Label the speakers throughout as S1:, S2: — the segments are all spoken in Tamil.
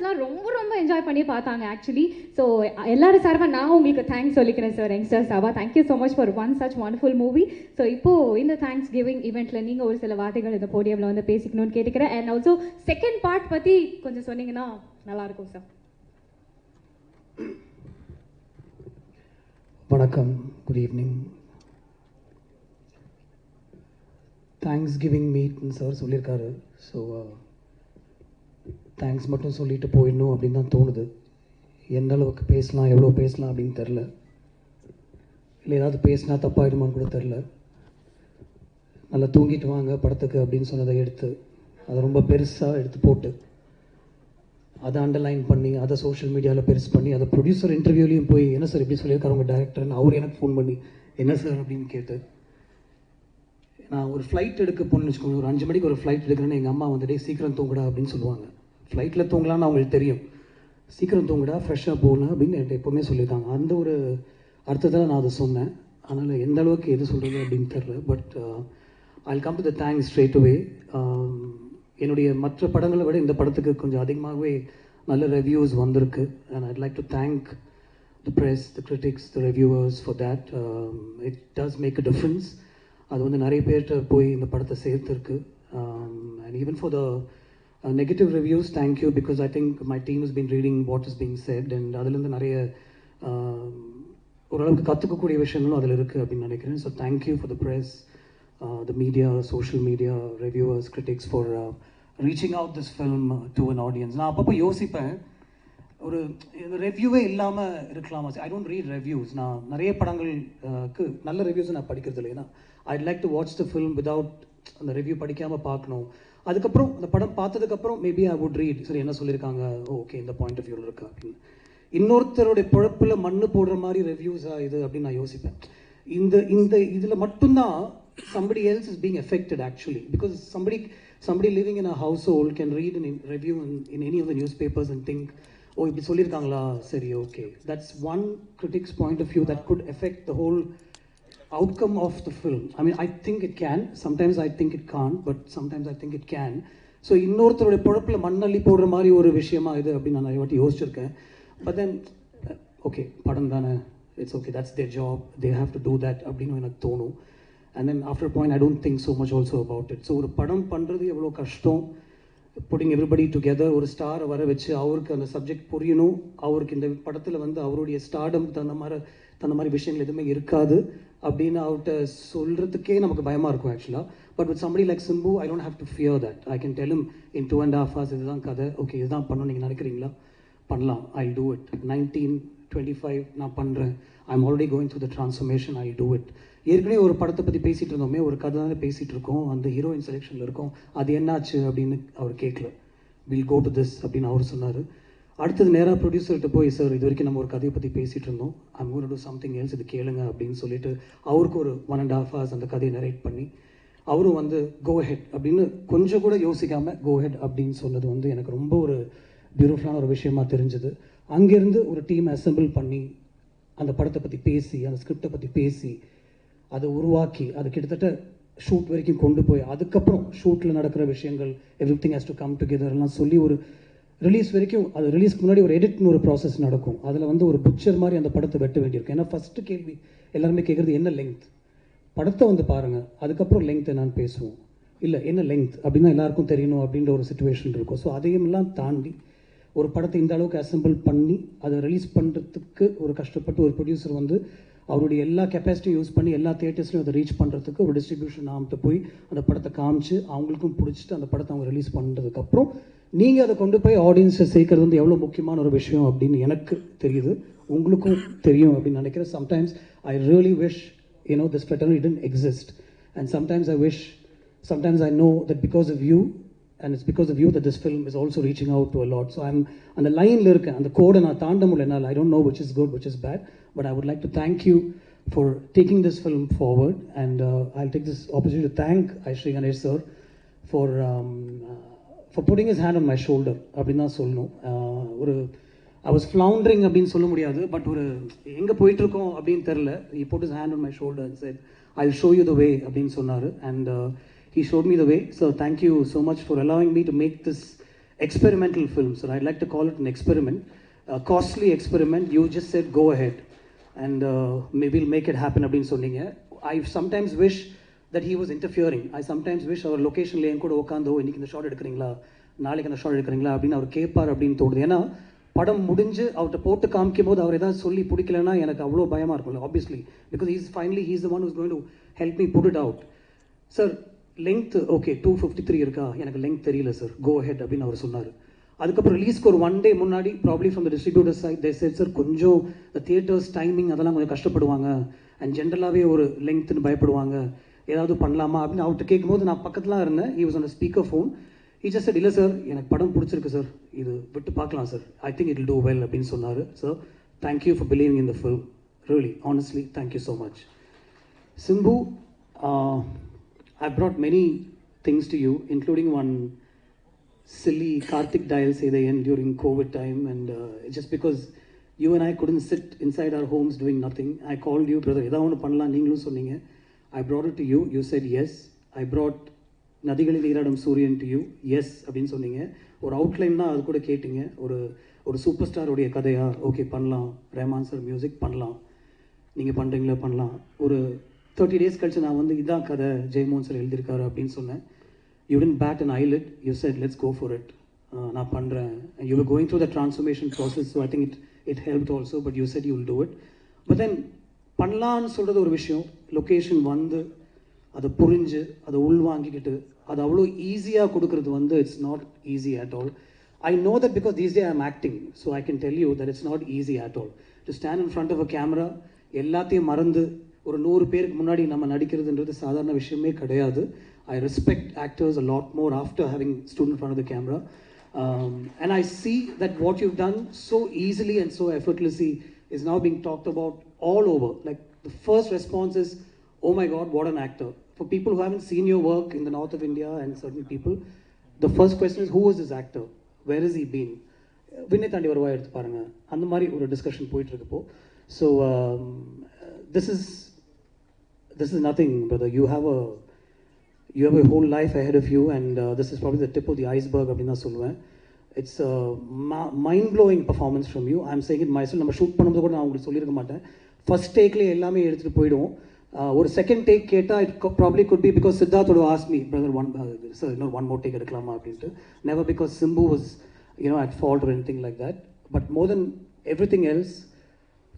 S1: யங்ஸ்டர்ஸ்லாம் ரொம்ப ரொம்ப என்ஜாய் பண்ணி பார்த்தாங்க ஆக்சுவலி. ஸோ எல்லாரும் சார்பாக நான் உங்களுக்கு தேங்க்ஸ் சொல்லிக்கிறேன் சார். யங்ஸ்டர்ஸ் சார்பாக thank you so much for one such wonderful movie. So இப்போது இந்த தேங்க்ஸ் கிவிங் ஈவெண்ட்டில் நீங்கள் ஒரு சில வார்த்தைகள் இந்த போடியமில் வந்து பேசிக்கணும்னு கேட்டுக்கிறேன். அண்ட் ஆல்சோ செகண்ட் பார்ட் பற்றி கொஞ்சம் சொன்னீங்கன்னா நல்லாயிருக்கும் சார்.
S2: வணக்கம், குட் ஈவினிங். தேங்க்ஸ் கிவிங் மீட்னு சார் சொல்லியிருக்காரு. ஸோ தேங்க்ஸ் மட்டும் சொல்லிட்டு போயிடணும் அப்படின்னு தான் தோணுது. எந்த அளவுக்கு பேசலாம், எவ்வளோ பேசலாம் அப்படின்னு தெரில. இல்லை ஏதாவது பேசினா தப்பாயிடுமான்னு கூட தெரில. நல்லா தூங்கிட்டு வாங்க படத்துக்கு அப்படின்னு சொன்னதை எடுத்து அதை ரொம்ப பெருசாக எடுத்து போட்டு அதை அண்டர்லைன் பண்ணி அதை சோஷியல் மீடியாவில் பெருசு பண்ணி அதை ப்ரொடியூசர் இன்டர்வியூலையும் போய் என்ன சார் இப்படி சொல்லியிருக்காரு உங்கள் டேரக்டர்னு அவர் எனக்கு ஃபோன் பண்ணி என்ன சார் அப்படின்னு கேட்டு, நான் ஒரு ஃப்ளைட் எடுக்க போகணுன்னு வச்சுக்கோங்க, ஒரு 5 மணிக்கு ஒரு ஃப்ளைட் எடுக்கிறேன்னு எங்கள் அம்மா வந்துட்டு சீக்கிரம் தூங்குடா அப்படின்னு சொல்லுவாங்க. ஃப்ளைட்டில் தூங்கலான்னு அவங்களுக்கு தெரியும். சீக்கிரம் தூங்குடா, ஃப்ரெஷ்ஷாக போகலாம் அப்படின்னு என்கிட்ட எப்போவுமே சொல்லியிருக்காங்க. அந்த ஒரு அர்த்தத்தில் நான் அதை சொன்னேன். அதனால் எந்த அளவுக்கு எது சொல்கிறது அப்படின்னு தெரில. But I'll come to the thanks straight அவே. என்னுடைய மற்ற படங்களை விட இந்த படத்துக்கு கொஞ்சம் அதிகமாகவே நல்ல ரிவ்யூஸ் வந்திருக்கு. And I'd like to thank the press, the critics, the reviewers for that. It does make a difference. அது வந்து நிறைய பேர்கிட்ட போய் இந்த படத்தை சேர்த்துருக்கு. And even for the negative reviews, thank you, because I think my team is been reading what is being said. And அதுலேருந்து நிறைய ஓரளவுக்கு கற்றுக்கக்கூடிய விஷயங்களும் அதில் இருக்குது அப்படின்னு நினைக்கிறேன். So thank you for the press, the media, social media, reviewers, critics for reaching out this film to an audience. நான் அப்பப்போ யோசிப்பேன், ஒரு ரிவ்யூவே இல்லாமல் இருக்கலாமா? I don't read reviews. நான் நிறைய படங்களுக்கு நல்ல ரிவ்யூஸை நான் படிக்கிறது இல்லை. ஏன்னா ஐட் like to watch the film without அந்த ரிவ்யூ படிக்காமல் பார்க்கணும். அதுக்கப்புறம் அந்த படம் பார்த்ததுக்கப்புறம் மேபி ஐ வுட் ரீட், சரி என்ன சொல்லியிருக்காங்க, ஓகே இந்த பாயிண்ட் ஆஃப் வியூவில் இருக்கா அப்படின்னு. இன்னொருத்தருடைய பொழப்பில் மண்ணு போடுற மாதிரி ரிவ்யூஸா இது அப்படின்னு நான் யோசிப்பேன். இந்த இதில் மட்டும்தான் somebody else is being affected actually, because somebody living in a household can read a review in any of the newspapers and think, oh இப்படி சொல்லியிருக்காங்களா, சரி okay. That's one critic's point of view that could affect the whole outcome of the film. I mean, I think it can. Sometimes I think it can't, but sometimes I think it can. So இன்னொருத்தருடைய பொழப்பில் மண்ணள்ளி போடுற மாதிரி ஒரு விஷயமா இது அப்படின்னு நான் நிறைய வாட்டி யோசிச்சிருக்கேன். But then, okay, படம் தானே, it's okay, that's their job, they have to do that அப்படின்னு எனக்கு தோணும். And then after a point, I don't think so much also about it. So ஒரு படம் பண்ணுறது எவ்வளோ கஷ்டம், putting everybody together, ஒரு ஸ்டாரை வர வச்சு அவருக்கு அந்த சப்ஜெக்ட் புரியணும், அவருக்கு இந்த படத்தில் வந்து அவருடைய ஸ்டார்டம் தகுந்த மாதிரி விஷயங்கள் எதுவுமே இருக்காது அப்படின்னு அவர்கிட்ட சொல்கிறதுக்கே நமக்கு பயமாக இருக்கும் ஆக்சுவலாக. But with somebody like Simbu, I don't have to fear that. I can tell him in 2.5 hours இதுதான் கதை, ஓகே இதுதான் பண்ணணும் நீங்கள் நினைக்கிறீங்களா, பண்ணலாம், I'll do it. 1925 நான் பண்ணுறேன், I'm already going through the transformation, I'll do it. ஏற்கனவே ஒரு படத்தை பற்றி பேசிகிட்டு இருந்தோமே, ஒரு கதை தானே பேசிகிட்டு இருக்கோம், அந்த ஹீரோயின் செலெக்ஷனில் இருக்கோம், அது என்னாச்சு அப்படின்னு அவர் கேட்கல. வில் கோ டு திஸ் அப்படின்னு அவர் சொன்னார். அடுத்தது நேராக ப்ரொடியூசர்கிட்ட போய், சார் இது வரைக்கும் நம்ம ஒரு கதையை பற்றி பேசிகிட்டு இருந்தோம், I'm going to to something else, இது கேளுங்க அப்படின்னு சொல்லிட்டு அவருக்கு ஒரு 1.5 hours அந்த கதையை நரேட் பண்ணி அவரும் வந்து கோ ஹெட் அப்படின்னு கொஞ்சம் கூட யோசிக்காமல் கோ ஹெட் அப்படின்னு சொன்னது வந்து எனக்கு ரொம்ப ஒரு பியூட்டிஃபுல்லான ஒரு விஷயமா தெரிஞ்சது. அங்கேருந்து ஒரு டீம் அசெம்பிள் பண்ணி அந்த படத்தை பற்றி பேசி, அந்த ஸ்கிரிப்டை பற்றி பேசி, அதை உருவாக்கி, அது கிட்டத்தட்ட ஷூட் வரைக்கும் கொண்டு போய், அதுக்கப்புறம் ஷூட்டில் நடக்கிற விஷயங்கள் எவ்ரிதிங் ஹேஸ் டு கம் டுகெதர்லாம் சொல்லி ஒரு ரிலீஸ் வரைக்கும், அது ரிலீஸ்க்கு முன்னாடி ஒரு எடிட்னு ஒரு ப்ராசஸ் நடக்கும். அதில் வந்து ஒரு பிக்சர் மாதிரி அந்த படத்தை வெட்ட வேண்டியிருக்கும். ஏன்னா ஃபஸ்ட்டு கேள்வி எல்லாருமே கேட்குறது என்ன லெங்க், படத்தை வந்து பாருங்கள் அதுக்கப்புறம் லெங்க் என்னன்னு பேசுவோம், இல்லை என்ன லெங்க் அப்படின்னா எல்லாருக்கும் தெரியணும் அப்படின்ற ஒரு சுச்சுவேஷன் இருக்கும். ஸோ அதையெல்லாம் தாண்டி ஒரு படத்தை இந்த அளவுக்கு அசெம்பிள் பண்ணி அதை ரிலீஸ் பண்ணுறதுக்கு ஒரு கஷ்டப்பட்டு ஒரு ப்ரொடியூசர் வந்து அவருடைய எல்லா கெப்பாசிட்டியும் யூஸ் பண்ணி எல்லா தியேட்டர்ஸ்லையும் அதை ரீச் பண்ணுறதுக்கு ஒரு டிஸ்ட்ரிபியூஷன் ஆகிட்ட போய் அந்த படத்தை காமிச்சு அவங்களுக்கும் பிடிச்சிட்டு அந்த படத்தை அவங்க ரிலீஸ் பண்ணுறதுக்கப்புறம் நீங்கள் அதை கொண்டு போய் ஆடியன்ஸை சேர்க்கறது வந்து எவ்வளோ முக்கியமான ஒரு விஷயம் அப்படின்னு எனக்கு தெரியுது, உங்களுக்கும் தெரியும் அப்படின்னு நினைக்கிறேன். Sometimes I really wish this fraternity didn't exist, and sometimes I know that because of you, and it's because of you that this film is also reaching out to a lot. So I'm on the line la irukken, and the code na taanda mudiyala. I don't know which is good, which is bad, but I would like to thank you for taking this film forward, and I'll take this opportunity to thank Ganesh sir for putting his hand on my shoulder. அப்படினா சொல்லணும். I was floundering அப்படின்னு சொல்ல முடியாது, பட் ஒரு எங்கே போயிட்டுருக்கோம் அப்படின்னு தெரில. He put his hand on my shoulder and said, I'll show you the way அப்படின்னு சொன்னார். And he showed me the way. So thank you so much for allowing me to make this experimental film, sir. I'd like to call it an experiment, a costly experiment. You just said go ahead and maybe we'll make it happen அப்படின்னு சொன்னீங்க. I sometimes wish that he was interfering. I sometimes wish our locationல என் கூட உட்காந்தோ இன்னைக்கு இந்த ஷாட் எடுக்கிறீங்களா, நாளைக்கு அந்த ஷாட் எடுக்கிறீங்களா அப்படின்னு அவர் கேட்பார் அப்படின்னு தோணுது. ஏன்னா படம் முடிஞ்சு அவர்கிட்ட போட்டு காமிக்கும் போது அவர் ஏதாவது சொல்லி பிடிக்கலன்னா எனக்கு அவ்வளோ பயமாக இருக்கும்ல, obviously, because he's the one who's going to help me put it out. Sir length okay 253 இருக்கா, எனக்கு லெங்க் தெரியல சார், கோ ஹெட் அப்படின்னு அவர் சொன்னார். அதுக்கப்புறம் ரிலீஸ்க்கு ஒரு 1 day முன்னாடி probably from the distributor side they said sir கொஞ்சம் தியேட்டர்ஸ் டைமிங் அதெல்லாம் கொஞ்சம் கஷ்டப்படுவாங்க அண்ட் ஜென்ரலாகவே ஒரு லெங்க்த்துன்னு பயப்படுவாங்க, ஏதாவது பண்ணலாமா அப்படின்னு அவர்கிட்ட கேட்கும்போது நான் பக்கத்துலாம் இருந்தேன். he was on a speaker phone. he just said இல்லை சார் எனக்கு படம் பிடிச்சிருக்கு சார், இது விட்டு பார்க்கலாம் sir, I think it will do well அப்படின்னு சொன்னார். Sir thank you for believing in the film, really honestly thank you so much. Simbu, I brought many things to you, including one silly Karthik dial say the end during COVID time, and just because you and I couldn't sit inside our homes doing nothing, I called you, brother, edha onu pannalam neengalum sonninga, I brought it to you, you said yes. I brought நதிகளில் நீராடும் சூரியன் to you, yes அப்படின்னு சொன்னீங்க. ஒரு அவுட்லைன் தான் அது கூட கேட்டீங்க, ஒரு சூப்பர் ஸ்டாருடைய கதையா, ஓகே பண்ணலாம், ரஹ்மான் சார் மியூசிக் பண்ணலாம், நீங்கள் பண்ணுறீங்களா பண்ணலாம். ஒரு 30 days கழிச்சு நான் வந்து இதான் கதை ஜெயமோகன் சார் எழுதியிருக்காரு அப்படின்னு சொன்னேன். You didn't bat an eyelid, you said let's go for it, நான் பண்ணுறேன். And you were going through the transformation process, so I think it helped also, but you said you will do it. But then பண்ணலான்னு சொல்கிறது ஒரு விஷயம், லொக்கேஷன் வந்து அதை புரிஞ்சு அதை உள்வாங்கிக்கிட்டு அது அவ்வளோ ஈஸியாக கொடுக்குறது வந்து it's not easy at all. I know that because these day I am acting, so I can tell you that it's not easy at all to stand in front of a camera, எல்லாத்தையும் மறந்து ஒரு 100 பேருக்கு முன்னாடி நம்ம நடிக்கிறதுன்றது சாதாரண விஷயமே கிடையாது. I respect actors a lot more after having stood in front of the camera. And I see that what you've done so easily and so effortlessly is now being talked about all over. Like the first response is, oh my God, what an actor. For people who haven't seen your work in the north of India and certain people, the first question is, who is this actor? Where has he been? விண்ணை தாண்டி வருவா எடுத்து பாருங்க, அந்த மாதிரி ஒரு டிஸ்கஷன் போயிட்டு இருக்கப்போ. So this is nothing, brother. You have a whole life ahead of you, and this is probably the tip of the iceberg அப்படின்னு தான் சொல்லுவேன். It's a mind-blowing performance from you. I'm saying it myself. நம்ம ஷூட் பண்ணும்போது கூட நான் உங்களுக்கு சொல்லியிருக்க மாட்டேன், ஃபர்ஸ்ட் டேக்லேயே எல்லாமே எடுத்துகிட்டு போயிடுவோம். ஒரு செகண்ட் டேக் கேட்டால் it probably could be because Siddharth would ask me, brother, one more take எடுக்கலாமா அப்படின்ட்டு. Never because Simbu was at fault or anything like that, but more than everything else,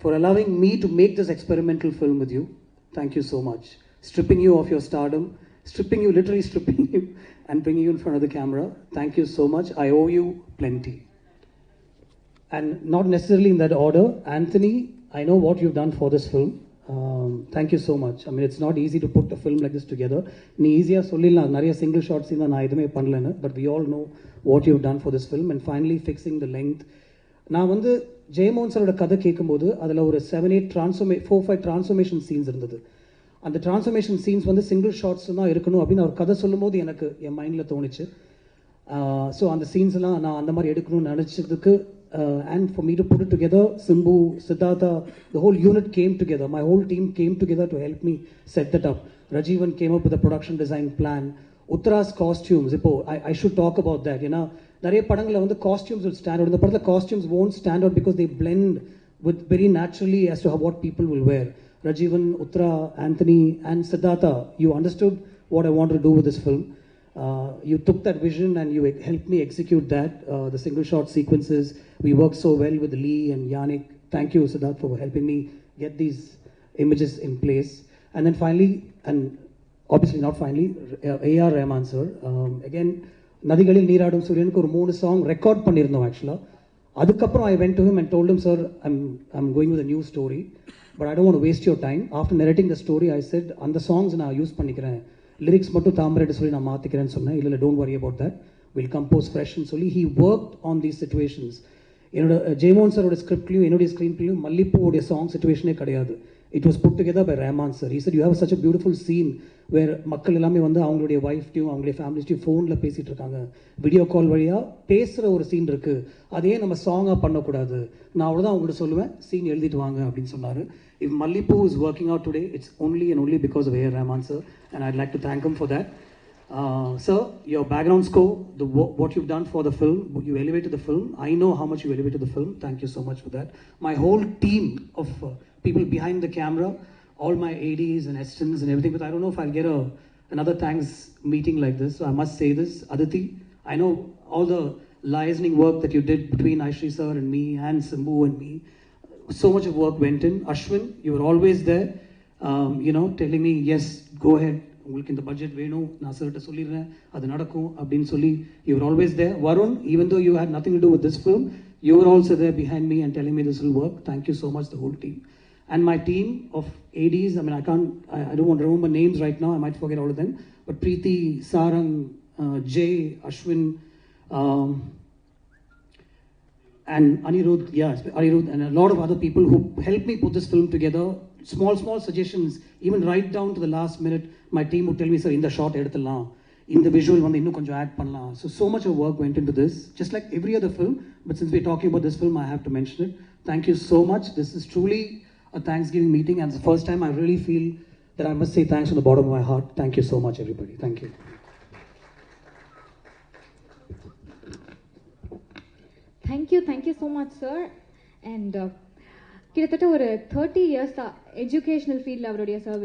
S2: for allowing me to make this experimental film with you. Thank you so much. Stripping you of your stardom, literally stripping you and bringing you in front of the camera. Thank you so much. I owe you plenty. And not necessarily in that order, Anthony, I know what you've done for this film. Thank you so much. I mean, it's not easy to put a film like this together. நீ ஈஸியாக சொல்லிடலாம், நிறைய சிங்கிள் ஷார்ட்ஸ் தான் நான் எதுவுமே பண்ணலன்னு, but we all know what you've done for this film and finally fixing the length. நான் வந்து ஜெயமோகன் சாரோட கதை கேட்கும்போது அதில் ஒரு 4-5 டிரான்ஸ்ஃபர்மேஷன் சீன்ஸ் இருந்தது. அந்த டிரான்ஸ்ஃபர்மேஷன் சீன்ஸ் வந்து சிங்கிள் ஷார்ட்ஸ் தான் இருக்கணும் அப்படின்னு அவர் கதை சொல்லும்போது எனக்கு என் மைண்டில் தோணுச்சு. ஸோ அந்த சீன்ஸ்லாம் நான் அந்த மாதிரி எடுக்கணும்னு நினச்சதுக்கு, and for me to put it together, Simbu, Siddhartha, the whole unit came together. My whole team came together to help me set that up. Rajivan came up with a production design plan. Uttara's costumes, I should talk about that. நிறைய படங்களில் வந்து costumes will stand out. இந்த படத்தில் costumes won't stand out because they blend with very naturally as to what people will wear. Rajivan, Uttara, Anthony and Siddhartha, you understood what I wanted to do with this film. You took that vision and you helped me execute that. The single shot sequences, we worked so well with Lee and Yannick. Thank you, Siddharth, for helping me get these images in place. And then finally, and obviously not finally, A.R. Rahman sir, again, நதிகளில் நீராடும் சூரியனுக்கு ஒரு 3 song ரெக்கார்ட் பண்ணியிருந்தோம் ஆக்சுவலாக. அதுக்கப்புறம் I went to him and told him, sir, I'm going with a new story, but I don't want to waste your time. After narrating the story, I said, அந்த songs நான் யூஸ் பண்ணிக்கிறேன், லிரிக்ஸ் மட்டும் தாமரைட்டு சொல்லி நான் மாற்றிக்கிறேன்னு சொன்னேன். இல்லை don't worry about that, will compose ஃப்ரெஷ்னு சொல்லி he work on these situations. என்னோட ஜெயமோகன் சாரோட ஸ்கிரிப்ட்லையும் என்னுடைய ஸ்க்ரீன் பிளேயும் மல்லிப்பூவுடைய சாங் சிச்சுவேஷனே கிடையாது. It was put together by Rahman sir. He said, you have such a beautiful scene where மக்கள் எல்லாமே வந்து அவங்களுடைய ஒய்ஃப்டையும் அவங்களுடைய ஃபேமிலிஸ்டையும் ஃபோனில் பேசிகிட்டு இருக்காங்க, வீடியோ கால் வழியாக பேசுகிற ஒரு சீன் இருக்குது, அதையே நம்ம சாங்காக பண்ணக்கூடாது, நான் அவ்வளோதான் அவங்கள்ட்ட சொல்லுவேன், சீன் எழுதிட்டு வாங்க அப்படின்னு சொன்னார். If Mallipu is working out today, it's only and only because of A.R. Rahman sir, and I'd like to thank him for that. Sir, your background score, what you've done for the film, you elevated the film. I know how much you elevated the film. Thank you so much for that. My whole team of people behind the camera, all my ADs and assistants and everything, but I don't know if I'll get another thanks meeting like this, so I must say this. Aditi, I know all the liaising work that you did between Aishri sir and me and Simbu and me. So much of work went in. Ashwin, you were always there, telling me, yes, go ahead. உங்களுக்கு இந்த பட்ஜெட் வேணும், நான் சார்கிட்ட சொல்லிடுறேன், அது நடக்கும் அப்படின்னு சொல்லி you were always there. Varun, even though you had nothing to do with this film, you were also there behind me and telling me this will work. Thank you so much, the whole team. And my team of ADs, I mean, I don't want to remember names right now, I might forget all of them, but Preeti, Sarang, Jay, Ashwin, and Anirudh, Anirudh, and a lot of other people who helped me put this film together. Small suggestions, even right down to the last minute, my team would tell me, sir, in the shot eduthalam, in the visual one innu konjam add pannalam. So much of work went into this, just like every other film, but since we're talking about this film, I have to mention it. Thank you so much. This is truly a Thanksgiving meeting, and it's the first time I really feel that I must say thanks from the bottom of my heart. Thank you so much, everybody. Thank you.
S1: Thank you so much, sir. And கிட்டத்தட்ட ஒரு 30 years எஜுகேஷனல் ஃபீல்டில் அவருடைய சர்வீஸ்